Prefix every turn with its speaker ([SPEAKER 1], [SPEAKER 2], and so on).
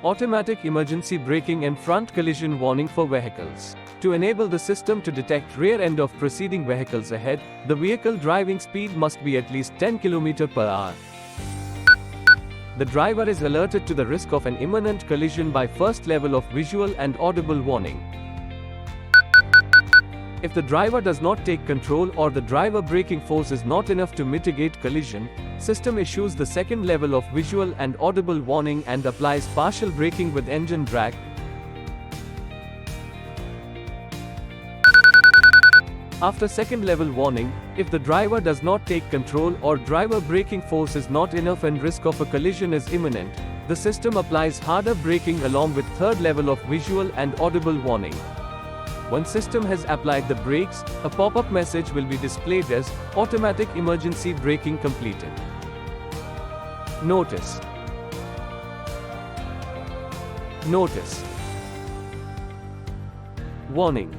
[SPEAKER 1] Automatic emergency braking and front collision warning for vehicles. To enable the system to detect rear end of preceding vehicles ahead, the vehicle driving speed must be at least 10 km per hour. The driver is alerted to the risk of an imminent collision by first level of visual and audible warning. If the driver does not take control or the driver braking force is not enough to mitigate collision, system issues the second level of visual and audible warning and applies partial braking with engine drag. After second level warning, if the driver does not take control or driver braking force is not enough and risk of a collision is imminent, the system applies harder braking along with third level of visual and audible warning. Once system has applied the brakes, a pop-up message will be displayed as automatic emergency braking completed. Notice. Notice. Warning.